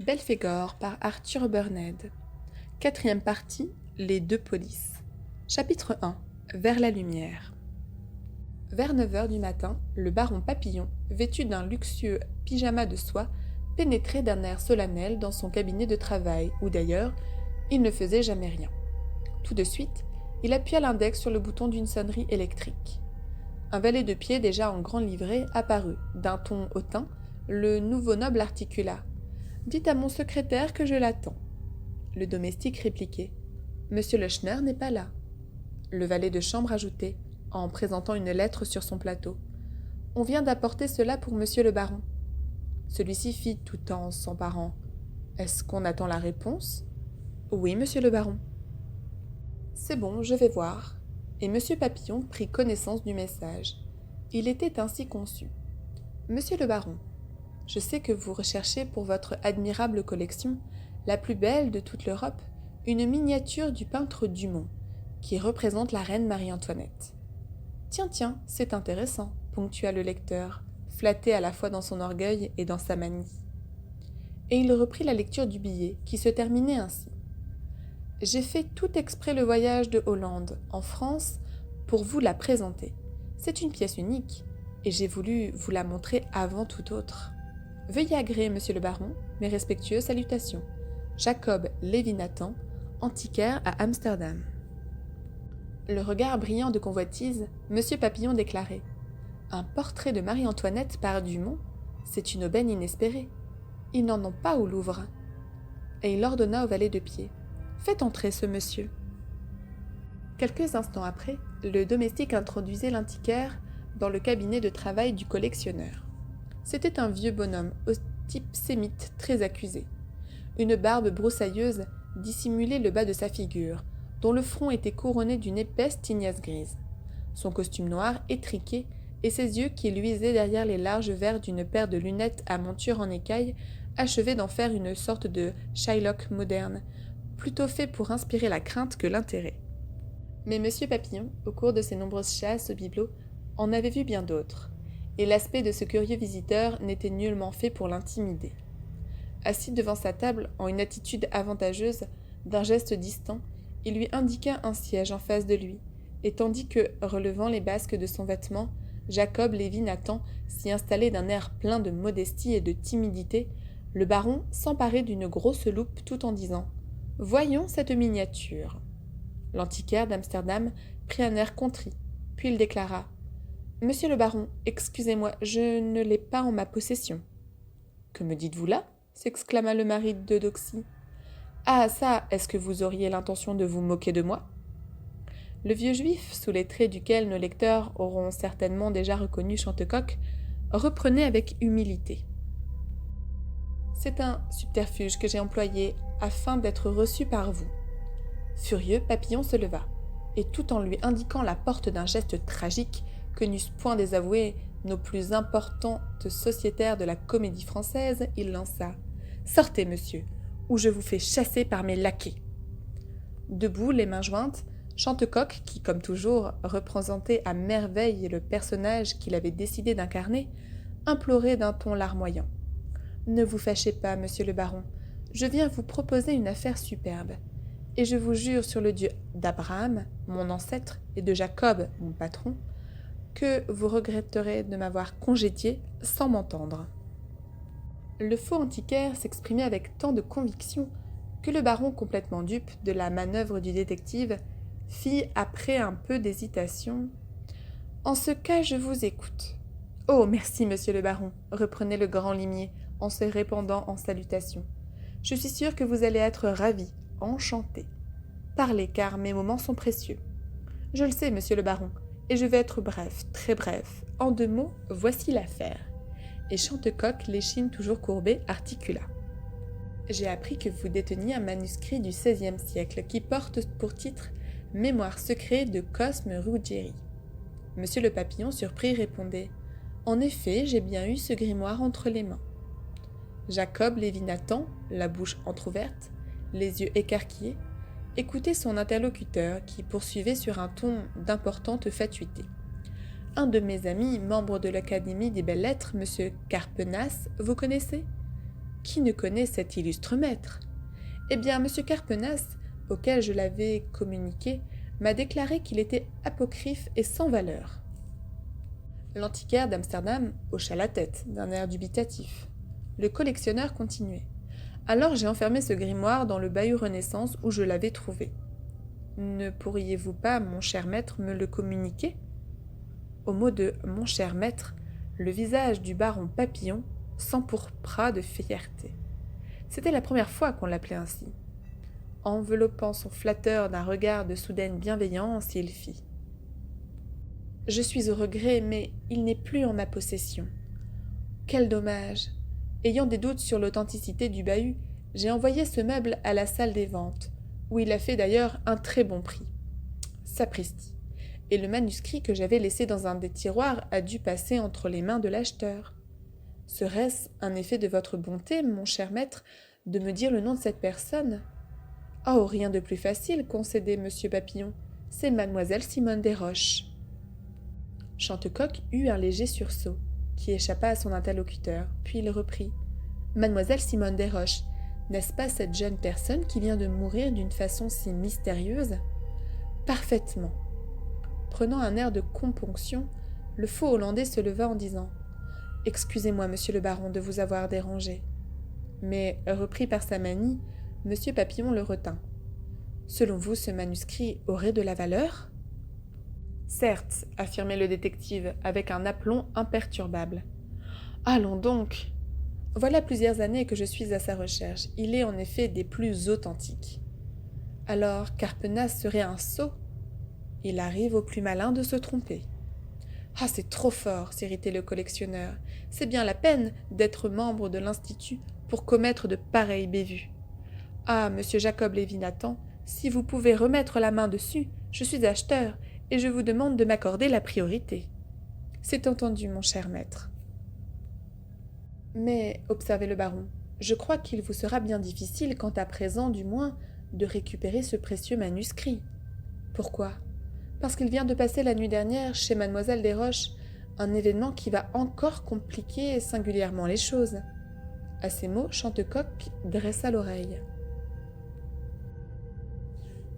Belphégor par Arthur Burned. Quatrième partie, les deux polices. Chapitre 1. Vers la lumière. Vers 9 heures du matin, le baron Papillon, vêtu d'un luxueux pyjama de soie, pénétrait d'un air solennel dans son cabinet de travail, où d'ailleurs, il ne faisait jamais rien. Tout de suite, il appuya l'index sur le bouton d'une sonnerie électrique. Un valet de pied déjà en grande livrée apparut. D'un ton hautain, le nouveau noble articula. « Dites à mon secrétaire que je l'attends. » Le domestique répliquait. « Monsieur Lechner n'est pas là. » Le valet de chambre ajoutait, en présentant une lettre sur son plateau. « On vient d'apporter cela pour monsieur le baron. » Celui-ci fit tout en s'emparant. « Est-ce qu'on attend la réponse ?»« Oui, monsieur le baron. »« C'est bon, je vais voir. » Et monsieur Papillon prit connaissance du message. Il était ainsi conçu. « Monsieur le baron, je sais que vous recherchez pour votre admirable collection, la plus belle de toute l'Europe, une miniature du peintre Dumont, qui représente la reine Marie-Antoinette. Tiens, c'est intéressant, ponctua le lecteur, flatté à la fois dans son orgueil et dans sa manie. Et il reprit la lecture du billet, qui se terminait ainsi. J'ai fait tout exprès le voyage de Hollande, en France, pour vous la présenter. C'est une pièce unique, et j'ai voulu vous la montrer avant tout autre. Veuillez agréer, monsieur le baron, mes respectueuses salutations. Jacob Lévi-Nathan, antiquaire à Amsterdam. Le regard brillant de convoitise, monsieur Papillon déclarait. Un portrait de Marie-Antoinette par Dumont, c'est une aubaine inespérée. Ils n'en ont pas au Louvre. Et il ordonna au valet de pied. Faites entrer ce monsieur. Quelques instants après, le domestique introduisait l'antiquaire dans le cabinet de travail du collectionneur. C'était un vieux bonhomme au type sémite très accusé. Une barbe broussailleuse dissimulait le bas de sa figure, dont le front était couronné d'une épaisse tignasse grise. Son costume noir étriqué et ses yeux qui luisaient derrière les larges verres d'une paire de lunettes à monture en écaille achevaient d'en faire une sorte de Shylock moderne, plutôt fait pour inspirer la crainte que l'intérêt. Mais monsieur Papillon, au cours de ses nombreuses chasses au bibelot, en avait vu bien d'autres, et l'aspect de ce curieux visiteur n'était nullement fait pour l'intimider. Assis devant sa table, en une attitude avantageuse, d'un geste distant, il lui indiqua un siège en face de lui, et tandis que, relevant les basques de son vêtement, Jacob Lévi-Nathan s'y installait d'un air plein de modestie et de timidité, le baron s'emparait d'une grosse loupe tout en disant « Voyons cette miniature. » L'antiquaire d'Amsterdam prit un air contrit, puis il déclara « Monsieur le baron, excusez-moi, je ne l'ai pas en ma possession. »« Que me dites-vous là ?» s'exclama le mari de Doxy. « Ah ça, est-ce que vous auriez l'intention de vous moquer de moi ?» Le vieux juif, sous les traits duquel nos lecteurs auront certainement déjà reconnu Chantecoq, reprenait avec humilité. « C'est un subterfuge que j'ai employé afin d'être reçu par vous. » Furieux, Papillon se leva, et tout en lui indiquant la porte d'un geste tragique que n'eussent point désavoué nos plus importantes sociétaires de la comédie française, il lança « Sortez, monsieur, ou je vous fais chasser par mes laquais. » Debout, les mains jointes, Chantecoq, qui, comme toujours, représentait à merveille le personnage qu'il avait décidé d'incarner, implorait d'un ton larmoyant. « Ne vous fâchez pas, monsieur le baron, je viens vous proposer une affaire superbe. Et je vous jure sur le Dieu d'Abraham, mon ancêtre, et de Jacob, mon patron, que vous regretterez de m'avoir congédié sans m'entendre. » Le faux antiquaire s'exprimait avec tant de conviction que le baron, complètement dupe de la manœuvre du détective, fit, après un peu d'hésitation, « En ce cas, je vous écoute. »« Oh, merci, monsieur le baron, » reprenait le grand limier, en se répandant en salutations. « Je suis sûr que vous allez être ravi, enchanté. Parlez, car mes moments sont précieux. »« Je le sais, monsieur le baron, et je vais être bref, très bref. En 2 mots, voici l'affaire. » Et Chantecoq, l'échine toujours courbée, articula. « J'ai appris que vous déteniez un manuscrit du XVIe siècle qui porte pour titre « Mémoire secret de Cosme Ruggieri ». Monsieur le Papillon, surpris, répondait « En effet, j'ai bien eu ce grimoire entre les mains. » Jacob Lévi-Nathan, la bouche entr'ouverte, les yeux écarquillés, écoutait son interlocuteur qui poursuivait sur un ton d'importante fatuité. « Un de mes amis, membre de l'Académie des Belles-Lettres, M. Carpenas, vous connaissez ? » qui ne connaît cet illustre maître? Eh bien, M. Carpenas, auquel je l'avais communiqué, m'a déclaré qu'il était apocryphe et sans valeur. » L'antiquaire d'Amsterdam hocha la tête d'un air dubitatif. Le collectionneur continuait. « Alors j'ai enfermé ce grimoire dans le bahut Renaissance où je l'avais trouvé. Ne pourriez-vous pas, mon cher maître, me le communiquer ?» Au mot de « mon cher maître », le visage du baron Papillon s'empourpra de fierté. C'était la première fois qu'on l'appelait ainsi. Enveloppant son flatteur d'un regard de soudaine bienveillance, il fit « Je suis au regret, mais il n'est plus en ma possession. Quel dommage! Ayant des doutes sur l'authenticité du bahut, j'ai envoyé ce meuble à la salle des ventes, où il a fait d'ailleurs un très bon prix. Sapristi! Et le manuscrit que j'avais laissé dans un des tiroirs a dû passer entre les mains de l'acheteur. Serait-ce un effet de votre bonté, mon cher maître, de me dire le nom de cette personne? Oh, rien de plus facile, concédait monsieur Papillon, c'est mademoiselle Simone Desroches. » Chantecoq eut un léger sursaut, qui échappa à son interlocuteur, puis il reprit. « Mademoiselle Simone Desroches, n'est-ce pas cette jeune personne qui vient de mourir d'une façon si mystérieuse ? » « Parfaitement. » Prenant un air de componction, le faux Hollandais se leva en disant « Excusez-moi, monsieur le baron, de vous avoir dérangé. » Mais, repris par sa manie, monsieur Papillon le retint. « Selon vous, ce manuscrit aurait de la valeur ?» « Certes, » affirmait le détective avec un aplomb imperturbable. « Allons donc ! Voilà plusieurs années que je suis à sa recherche. Il est en effet des plus authentiques. » Alors, Carpenas serait un sot? Il arrive au plus malin de se tromper. « Ah, c'est trop fort !» s'irritait le collectionneur. « C'est bien la peine d'être membre de l'Institut pour commettre de pareilles bévues. Ah, monsieur Jacob Lévi-Nathan, si vous pouvez remettre la main dessus, je suis acheteur et je vous demande de m'accorder la priorité. » « C'est entendu, mon cher maître. »« Mais, observait le baron, je crois qu'il vous sera bien difficile, quant à présent du moins, de récupérer ce précieux manuscrit. » « Pourquoi ? » « Parce qu'il vient de passer la nuit dernière chez mademoiselle Desroches, un événement qui va encore compliquer singulièrement les choses. » À ces mots, Chantecoq dressa l'oreille.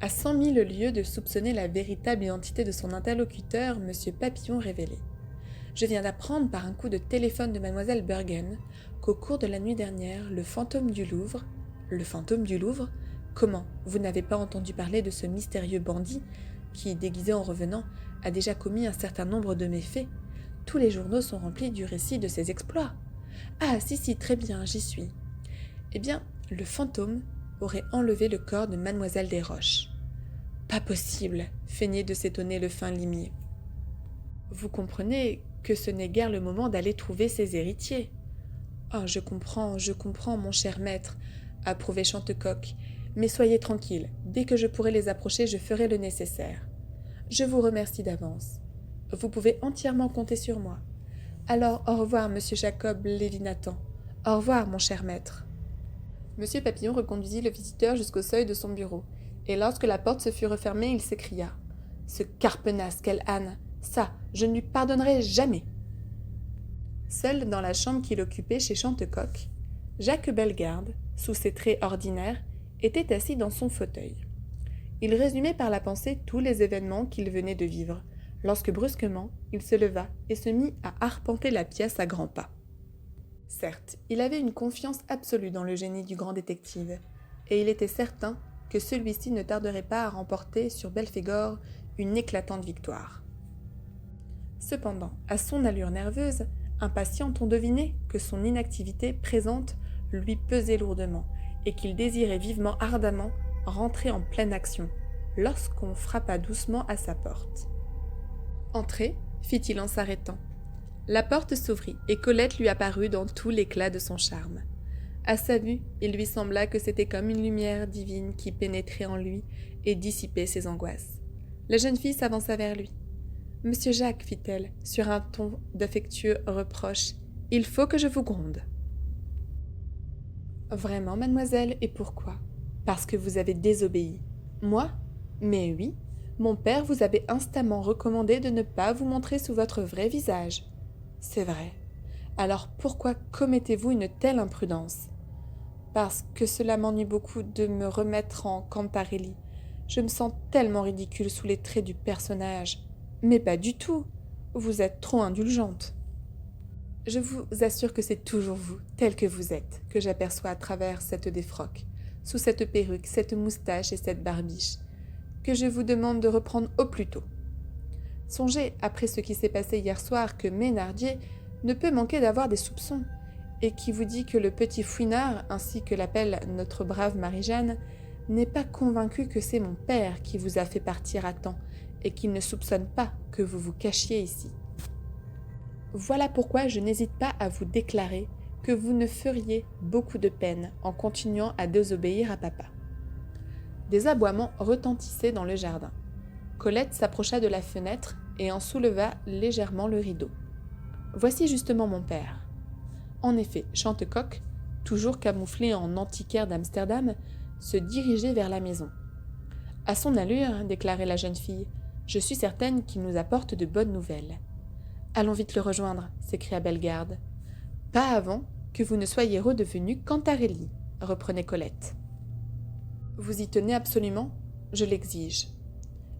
À 100 000 lieues de soupçonner la véritable identité de son interlocuteur, M. Papillon révélait. « Je viens d'apprendre par un coup de téléphone de mademoiselle Bergen qu'au cours de la nuit dernière, le fantôme du Louvre... » « Le fantôme du Louvre ? Comment ? Vous n'avez pas entendu parler de ce mystérieux bandit qui, déguisé en revenant, a déjà commis un certain nombre de méfaits. Tous les journaux sont remplis du récit de ses exploits. Ah, si, très bien, j'y suis. Eh bien, le fantôme aurait enlevé le corps de mademoiselle Desroches. »« Pas possible !» feignait de s'étonner le fin limier. « Vous comprenez que ce n'est guère le moment d'aller trouver ses héritiers. »« Ah, je comprends, mon cher maître, » approuvait Chantecoq. Mais soyez tranquille, dès que je pourrai les approcher, je ferai le nécessaire. Je vous remercie d'avance. Vous pouvez entièrement compter sur moi. Alors, au revoir, monsieur Jacob Lévi-Nathan. Au revoir, mon cher maître. Monsieur Papillon reconduisit le visiteur jusqu'au seuil de son bureau, et lorsque la porte se fut refermée, il s'écria. « Ce Carpenas, quelle âne! Ça, je ne lui pardonnerai jamais !» Seul dans la chambre qu'il occupait chez Chantecoq, Jacques Bellegarde, sous ses traits ordinaires, était assis dans son fauteuil. Il résumait par la pensée tous les événements qu'il venait de vivre, lorsque brusquement, il se leva et se mit à arpenter la pièce à grands pas. Certes, il avait une confiance absolue dans le génie du grand détective, et il était certain que celui-ci ne tarderait pas à remporter sur Belphégor une éclatante victoire. Cependant, à son allure nerveuse, impatiente, on devinait que son inactivité présente lui pesait lourdement, et qu'il désirait vivement ardemment rentrer en pleine action, lorsqu'on frappa doucement à sa porte. « Entrez » fit-il en s'arrêtant. La porte s'ouvrit, et Colette lui apparut dans tout l'éclat de son charme. À sa vue, il lui sembla que c'était comme une lumière divine qui pénétrait en lui et dissipait ses angoisses. La jeune fille s'avança vers lui. « Monsieur Jacques, fit-elle, sur un ton d'affectueux reproche, il faut que je vous gronde. » « Vraiment, mademoiselle, et pourquoi ? Parce que vous avez désobéi. Moi ? Mais oui, mon père vous avait instamment recommandé de ne pas vous montrer sous votre vrai visage. C'est vrai. Alors pourquoi commettez-vous une telle imprudence ? parce que cela m'ennuie beaucoup de me remettre en Cantarelli. Je me sens tellement ridicule sous les traits du personnage. Mais pas du tout. Vous êtes trop indulgente. Je vous assure que c'est toujours vous, tel que vous êtes, que j'aperçois à travers cette défroque, sous cette perruque, cette moustache et cette barbiche, que je vous demande de reprendre au plus tôt. Songez, après ce qui s'est passé hier soir, que Ménardier ne peut manquer d'avoir des soupçons, et qui vous dit que le petit fouinard, ainsi que l'appelle notre brave Marie-Jeanne, n'est pas convaincu que c'est mon père qui vous a fait partir à temps, et qu'il ne soupçonne pas que vous vous cachiez ici. Voilà pourquoi je n'hésite pas à vous déclarer que vous ne feriez beaucoup de peine en continuant à désobéir à papa. Des aboiements retentissaient dans le jardin. Colette s'approcha de la fenêtre et en souleva légèrement le rideau. Voici justement mon père. En effet, Chantecoq, toujours camouflé en antiquaire d'Amsterdam, se dirigeait vers la maison. « À son allure, déclarait la jeune fille, je suis certaine qu'il nous apporte de bonnes nouvelles. »« Allons vite le rejoindre, s'écria Bellegarde. Pas avant que vous ne soyez redevenu Cantarelli, reprenait Colette. Vous y tenez absolument ? Je l'exige.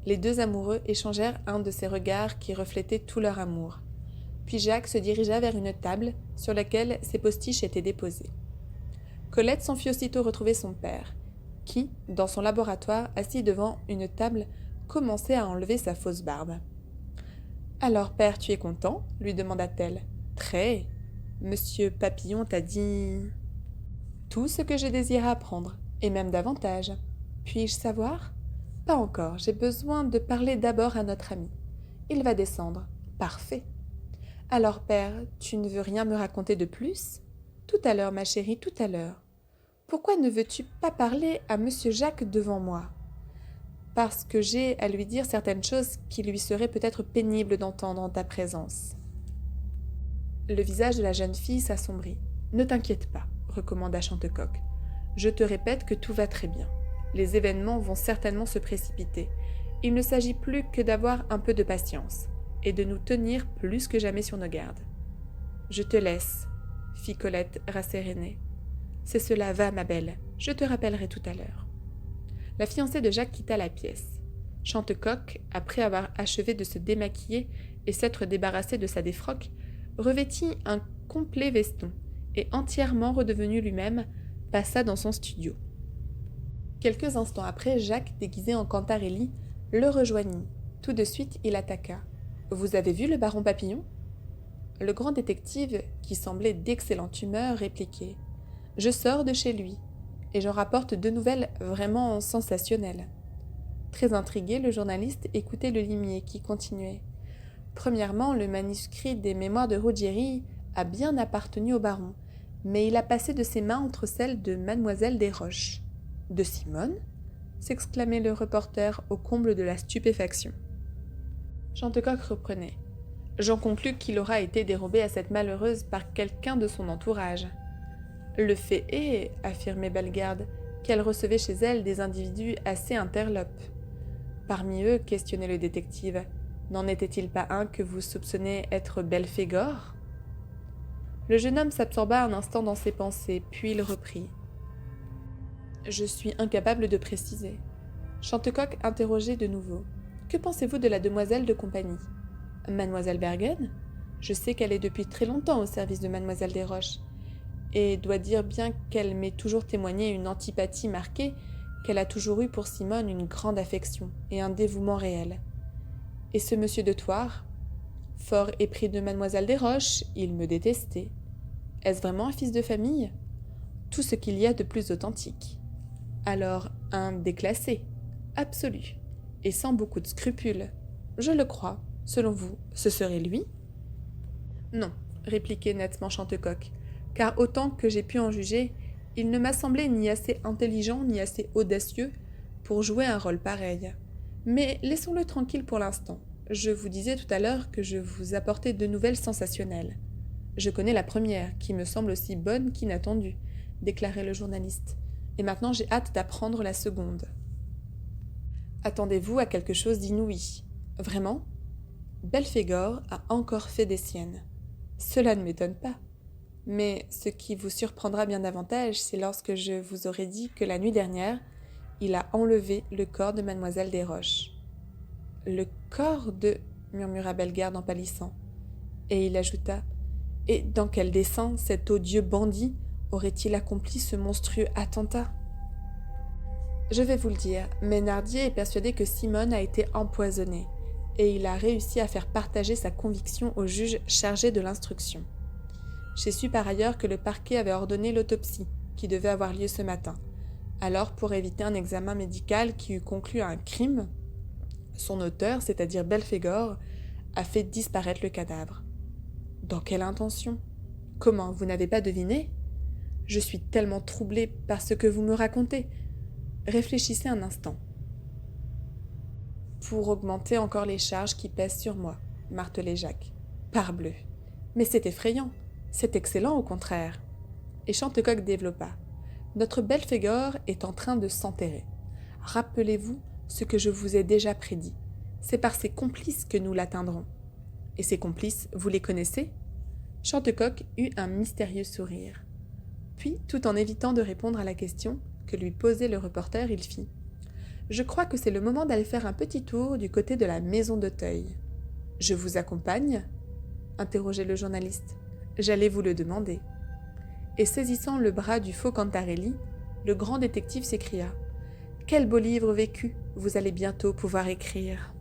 Les deux amoureux échangèrent un de ces regards qui reflétaient tout leur amour. Puis Jacques se dirigea vers une table sur laquelle ses postiches étaient déposés. Colette s'en fit aussitôt retrouver son père, qui, dans son laboratoire, assis devant une table, commençait à enlever sa fausse barbe. « Alors, père, tu es content ?» lui demanda-t-elle. « Très. Monsieur Papillon t'a dit… » « Tout ce que je désirais apprendre, et même davantage. Puis-je savoir ? Pas encore, j'ai besoin de parler d'abord à notre ami. Il va descendre. Parfait. Alors, père, tu ne veux rien me raconter de plus ? Tout à l'heure, ma chérie, tout à l'heure. Pourquoi ne veux-tu pas parler à monsieur Jacques devant moi ? Parce que j'ai à lui dire certaines choses qui lui seraient peut-être pénibles d'entendre en ta présence. Le visage de la jeune fille s'assombrit. Ne t'inquiète pas, recommanda Chantecoq. Je te répète que tout va très bien. Les événements vont certainement se précipiter. Il ne s'agit plus que d'avoir un peu de patience et de nous tenir plus que jamais sur nos gardes. Je te laisse, fit Colette rassérénée. C'est cela, va, ma belle, je te rappellerai tout à l'heure. La fiancée de Jacques quitta la pièce. Chantecoq, après avoir achevé de se démaquiller et s'être débarrassé de sa défroque, revêtit un complet veston et, entièrement redevenu lui-même, passa dans son studio. Quelques instants après, Jacques, déguisé en Cantarelli, le rejoignit. Tout de suite, il attaqua. « Vous avez vu le baron Papillon ?» Le grand détective, qui semblait d'excellente humeur, répliquait. « Je sors de chez lui, et j'en rapporte deux nouvelles vraiment sensationnelles. » Très intrigué, le journaliste écoutait le limier qui continuait. « Premièrement, le manuscrit des mémoires de Ruggieri a bien appartenu au baron, mais il a passé de ses mains entre celles de mademoiselle Desroches. »« De Simone ?» s'exclamait le reporter au comble de la stupéfaction. Chantecoq reprenait. « J'en conclus qu'il aura été dérobé à cette malheureuse par quelqu'un de son entourage. »« Le fait est, affirmait Bellegarde, qu'elle recevait chez elle des individus assez interlopes. »« Parmi eux, questionnait le détective, n'en était-il pas un que vous soupçonnez être Belphégor ?» Le jeune homme s'absorba un instant dans ses pensées, puis il reprit. « Je suis incapable de préciser. » Chantecoq interrogeait de nouveau. « Que pensez-vous de la demoiselle de compagnie ? Mademoiselle Bergen ? Je sais qu'elle est depuis très longtemps au service de mademoiselle Desroches, et dois dire bien qu'elle m'ait toujours témoigné une antipathie marquée, qu'elle a toujours eu pour Simone une grande affection et un dévouement réel. Et ce monsieur de Thouars ? Fort épris de mademoiselle Desroches, il me détestait. Est-ce vraiment un fils de famille ? Tout ce qu'il y a de plus authentique. Alors, un déclassé, absolu, et sans beaucoup de scrupules. Je le crois. Selon vous, ce serait lui ? Non, répliquait nettement Chantecoq, car autant que j'ai pu en juger, il ne m'a semblé ni assez intelligent ni assez audacieux pour jouer un rôle pareil. Mais laissons-le tranquille pour l'instant. Je vous disais tout à l'heure que je vous apportais deux nouvelles sensationnelles. Je connais la première, qui me semble aussi bonne qu'inattendue, déclarait le journaliste. Et maintenant j'ai hâte d'apprendre la seconde. Attendez-vous à quelque chose d'inouï. Vraiment ? Belphégor a encore fait des siennes. Cela ne m'étonne pas. Mais ce qui vous surprendra bien davantage, c'est lorsque je vous aurai dit que la nuit dernière, il a enlevé le corps de mademoiselle Desroches. Le corps de... murmura Bellegarde en pâlissant. Et il ajouta: Et dans quel dessein cet odieux bandit aurait-il accompli ce monstrueux attentat? Je vais vous le dire, mais Nardier est persuadé que Simone a été empoisonnée, et il a réussi à faire partager sa conviction au juge chargé de l'instruction. J'ai su par ailleurs que le parquet avait ordonné l'autopsie, qui devait avoir lieu ce matin. Alors, pour éviter un examen médical qui eût conclu à un crime, son auteur, c'est-à-dire Belphégor, a fait disparaître le cadavre. Dans quelle intention? Comment, vous n'avez pas deviné? Je suis tellement troublée par ce que vous me racontez. Réfléchissez un instant. Pour augmenter encore les charges qui pèsent sur moi, martelait Jacques. Parbleu! Mais c'est effrayant! C'est excellent au contraire! Et Chantecoq développa. Notre Belphégor est en train de s'enterrer. Rappelez-vous ce que je vous ai déjà prédit. C'est par ses complices que nous l'atteindrons. Et ses complices, vous les connaissez? Chantecoq eut un mystérieux sourire. Puis, tout en évitant de répondre à la question que lui posait le reporter, il fit: Je crois que c'est le moment d'aller faire un petit tour du côté de la maison d'Auteuil. Je vous accompagne? Interrogeait le journaliste. J'allais vous le demander. Et saisissant le bras du faux Cantarelli, le grand détective s'écria: Quel beau livre vécu vous allez bientôt pouvoir écrire.